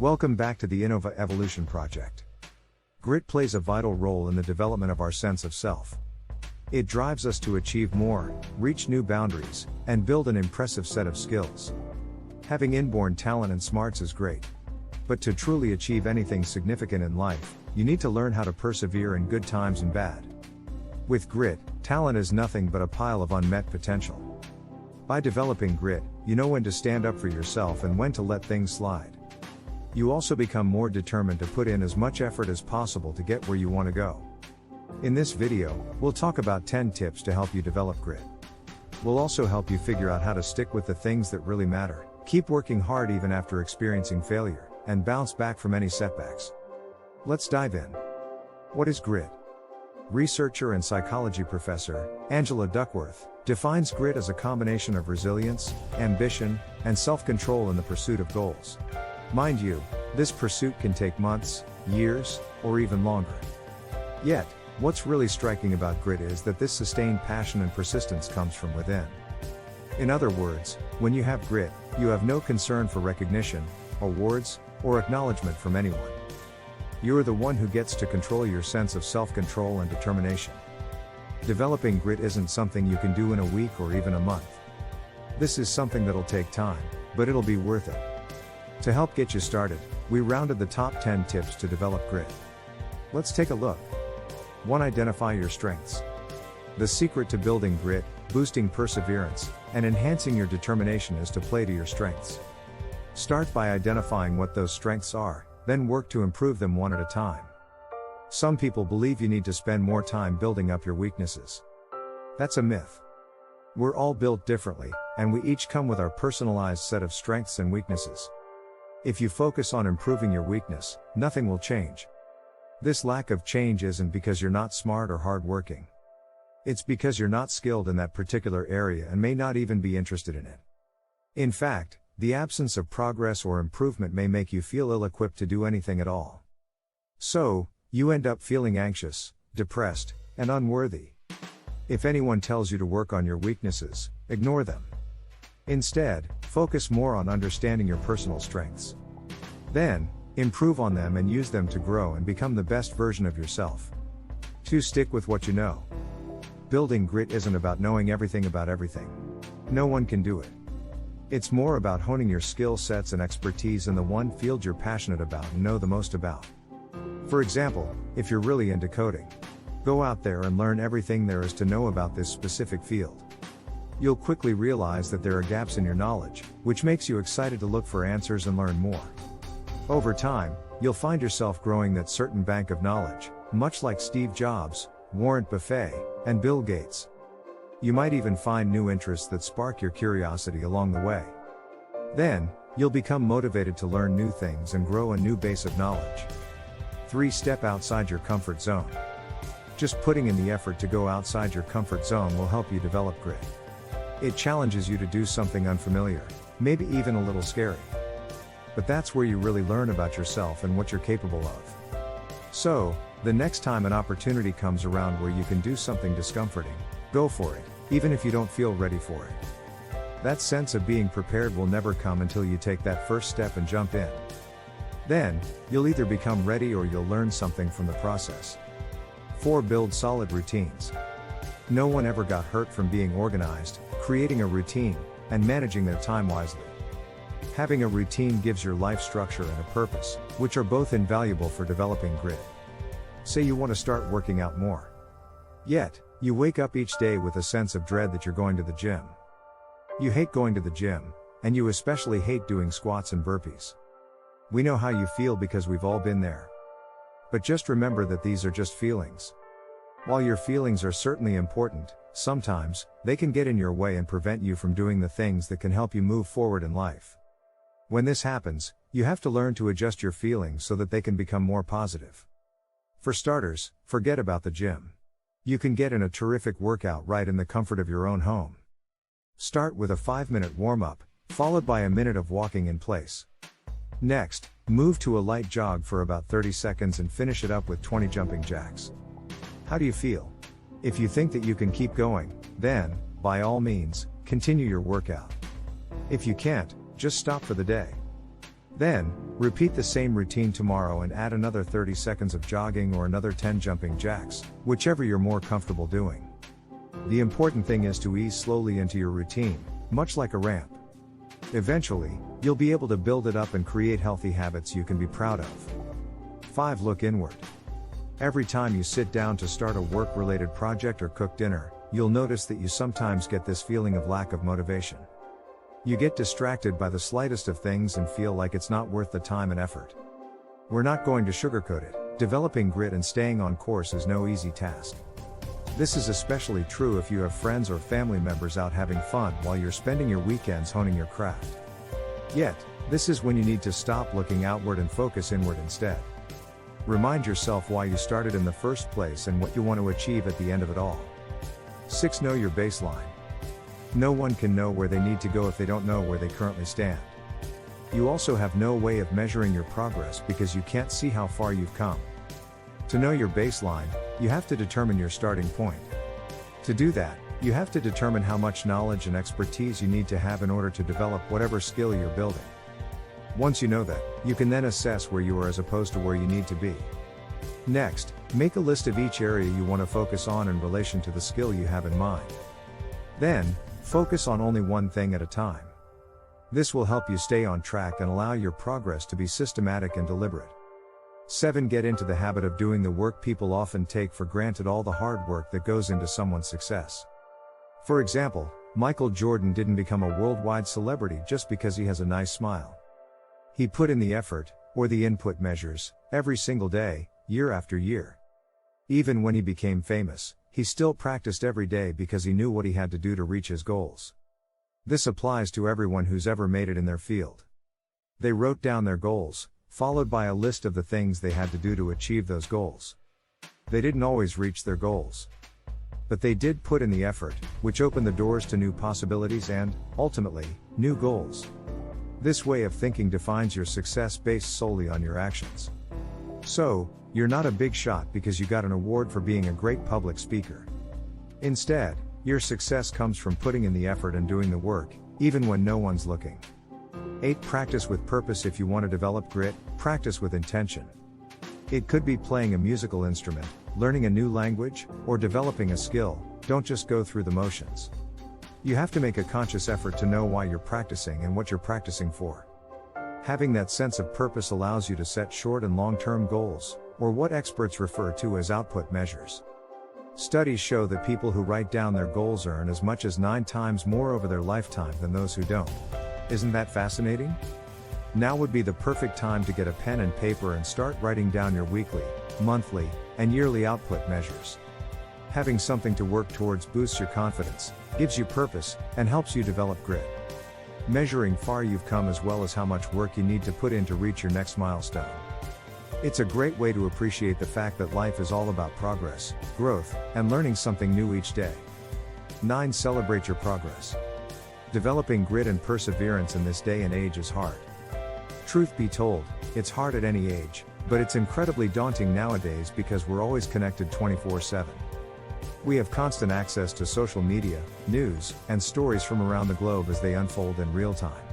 Welcome back to the Innova Evolution Project. Grit plays a vital role in the development of our sense of self. It drives us to achieve more, reach new boundaries, and build an impressive set of skills. Having inborn talent and smarts is great. But to truly achieve anything significant in life, you need to learn how to persevere in good times and bad. With grit, talent is nothing but a pile of unmet potential. By developing grit, you know when to stand up for yourself and when to let things slide. You also become more determined to put in as much effort as possible to get where you want to go. In this video, we'll talk about 10 tips to help you develop grit. We'll also help you figure out how to stick with the things that really matter, keep working hard even after experiencing failure, and bounce back from any setbacks. Let's dive in. What is grit? Researcher and psychology professor, Angela Duckworth, defines grit as a combination of resilience, ambition, and self-control in the pursuit of goals. Mind you, this pursuit can take months, years, or even longer. Yet, what's really striking about grit is that this sustained passion and persistence comes from within. In other words, when you have grit, you have no concern for recognition, awards, or acknowledgement from anyone. You're the one who gets to control your sense of self-control and determination. Developing grit isn't something you can do in a week or even a month. This is something that'll take time, but it'll be worth it. To help get you started, we rounded the top 10 tips to develop grit. Let's take a look. 1. Identify your strengths. The secret to building grit, boosting perseverance, and enhancing your determination is to play to your strengths. Start by identifying what those strengths are, then work to improve them one at a time. Some people believe you need to spend more time building up your weaknesses. That's a myth. We're all built differently, and we each come with our personalized set of strengths and weaknesses. If you focus on improving your weakness, nothing will change. This lack of change isn't because you're not smart or hardworking. It's because you're not skilled in that particular area and may not even be interested in it. In fact, the absence of progress or improvement may make you feel ill-equipped to do anything at all. So, you end up feeling anxious, depressed, and unworthy. If anyone tells you to work on your weaknesses, ignore them. Instead, focus more on understanding your personal strengths. Then, improve on them and use them to grow and become the best version of yourself. 2. Stick with what you know. Building grit isn't about knowing everything about everything. No one can do it. It's more about honing your skill sets and expertise in the one field you're passionate about and know the most about. For example, if you're really into coding, go out there and learn everything there is to know about this specific field. You'll quickly realize that there are gaps in your knowledge, which makes you excited to look for answers and learn more. Over time, you'll find yourself growing that certain bank of knowledge, much like Steve Jobs, Warren Buffett, and Bill Gates. You might even find new interests that spark your curiosity along the way. Then, you'll become motivated to learn new things and grow a new base of knowledge. 3. Step outside your comfort zone. Just putting in the effort to go outside your comfort zone will help you develop grit. It challenges you to do something unfamiliar, maybe even a little scary. But that's where you really learn about yourself and what you're capable of. So, the next time an opportunity comes around where you can do something discomforting, go for it, even if you don't feel ready for it. That sense of being prepared will never come until you take that first step and jump in. Then, you'll either become ready or you'll learn something from the process. 4. Build solid routines. No one ever got hurt from being organized, creating a routine, and managing their time wisely. Having a routine gives your life structure and a purpose, which are both invaluable for developing grit. Say you want to start working out more. Yet, you wake up each day with a sense of dread that you're going to the gym. You hate going to the gym, and you especially hate doing squats and burpees. We know how you feel because we've all been there. But just remember that these are just feelings. While your feelings are certainly important, sometimes, they can get in your way and prevent you from doing the things that can help you move forward in life. When this happens, you have to learn to adjust your feelings so that they can become more positive. For starters, forget about the gym. You can get in a terrific workout right in the comfort of your own home. Start with a 5-minute warm-up, followed by a minute of walking in place. Next, move to a light jog for about 30 seconds and finish it up with 20 jumping jacks. How do you feel? If you think that you can keep going, then, by all means, continue your workout. If you can't, just stop for the day. Then, repeat the same routine tomorrow and add another 30 seconds of jogging or another 10 jumping jacks, whichever you're more comfortable doing. The important thing is to ease slowly into your routine, much like a ramp. Eventually, you'll be able to build it up and create healthy habits you can be proud of. 5. Look inward. Every time you sit down to start a work-related project or cook dinner, you'll notice that you sometimes get this feeling of lack of motivation. You get distracted by the slightest of things and feel like it's not worth the time and effort. We're not going to sugarcoat it, developing grit and staying on course is no easy task. This is especially true if you have friends or family members out having fun while you're spending your weekends honing your craft. Yet, this is when you need to stop looking outward and focus inward instead. Remind yourself why you started in the first place and what you want to achieve at the end of it all. 6. Know your baseline. No one can know where they need to go if they don't know where they currently stand. You also have no way of measuring your progress because you can't see how far you've come. To know your baseline, you have to determine your starting point. To do that, you have to determine how much knowledge and expertise you need to have in order to develop whatever skill you're building. Once you know that, you can then assess where you are as opposed to where you need to be. Next, make a list of each area you want to focus on in relation to the skill you have in mind. Then, focus on only one thing at a time. This will help you stay on track and allow your progress to be systematic and deliberate. 7. Get into the habit of doing the work. People often take for granted all the hard work that goes into someone's success. For example, Michael Jordan didn't become a worldwide celebrity just because he has a nice smile. He put in the effort, or the input measures, every single day, year after year. Even when he became famous, he still practiced every day because he knew what he had to do to reach his goals. This applies to everyone who's ever made it in their field. They wrote down their goals, followed by a list of the things they had to do to achieve those goals. They didn't always reach their goals. But they did put in the effort, which opened the doors to new possibilities and, ultimately, new goals. This way of thinking defines your success based solely on your actions. So, you're not a big shot because you got an award for being a great public speaker. Instead, your success comes from putting in the effort and doing the work, even when no one's looking. 8. Practice with purpose. If you want to develop grit, practice with intention. It could be playing a musical instrument, learning a new language, or developing a skill. Don't just go through the motions. You have to make a conscious effort to know why you're practicing and what you're practicing for. Having that sense of purpose allows you to set short and long-term goals, or what experts refer to as output measures. Studies show that people who write down their goals earn as much as 9 times more over their lifetime than those who don't. Isn't that fascinating? Now would be the perfect time to get a pen and paper and start writing down your weekly, monthly, and yearly output measures. Having something to work towards boosts your confidence, gives you purpose, and helps you develop grit. Measuring far you've come as well as how much work you need to put in to reach your next milestone. It's a great way to appreciate the fact that life is all about progress, growth, and learning something new each day. 9. Celebrate your progress. Developing grit and perseverance in this day and age is hard. Truth be told, it's hard at any age, but it's incredibly daunting nowadays because we're always connected 24/7. We have constant access to social media, news, and stories from around the globe as they unfold in real time.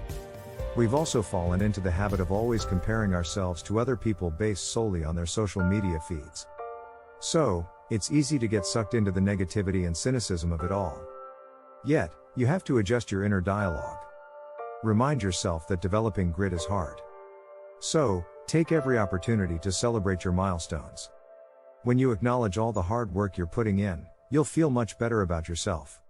We've also fallen into the habit of always comparing ourselves to other people based solely on their social media feeds. So, it's easy to get sucked into the negativity and cynicism of it all. Yet, you have to adjust your inner dialogue. Remind yourself that developing grit is hard. So, take every opportunity to celebrate your milestones. When you acknowledge all the hard work you're putting in, you'll feel much better about yourself.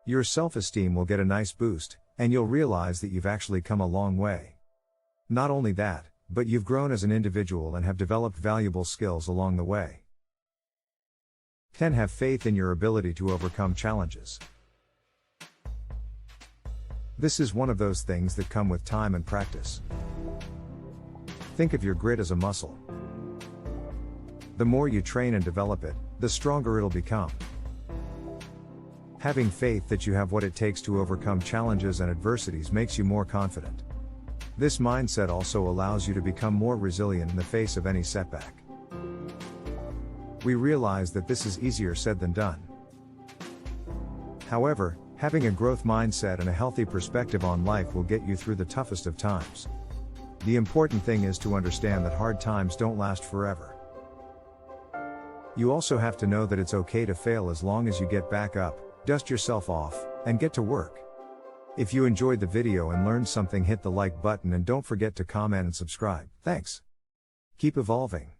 Your self-esteem will get a nice boost, and you'll realize that you've actually come a long way. Not only that, but you've grown as an individual and have developed valuable skills along the way. 10. Have faith in your ability to overcome challenges. This is one of those things that come with time and practice. Think of your grit as a muscle. The more you train and develop it, the stronger it'll become. Having faith that you have what it takes to overcome challenges and adversities makes you more confident. This mindset also allows you to become more resilient in the face of any setback. We realize that this is easier said than done. However, having a growth mindset and a healthy perspective on life will get you through the toughest of times. The important thing is to understand that hard times don't last forever. You also have to know that it's okay to fail as long as you get back up, dust yourself off, and get to work. If you enjoyed the video and learned something, hit the like button and don't forget to comment and subscribe. Thanks. Keep evolving.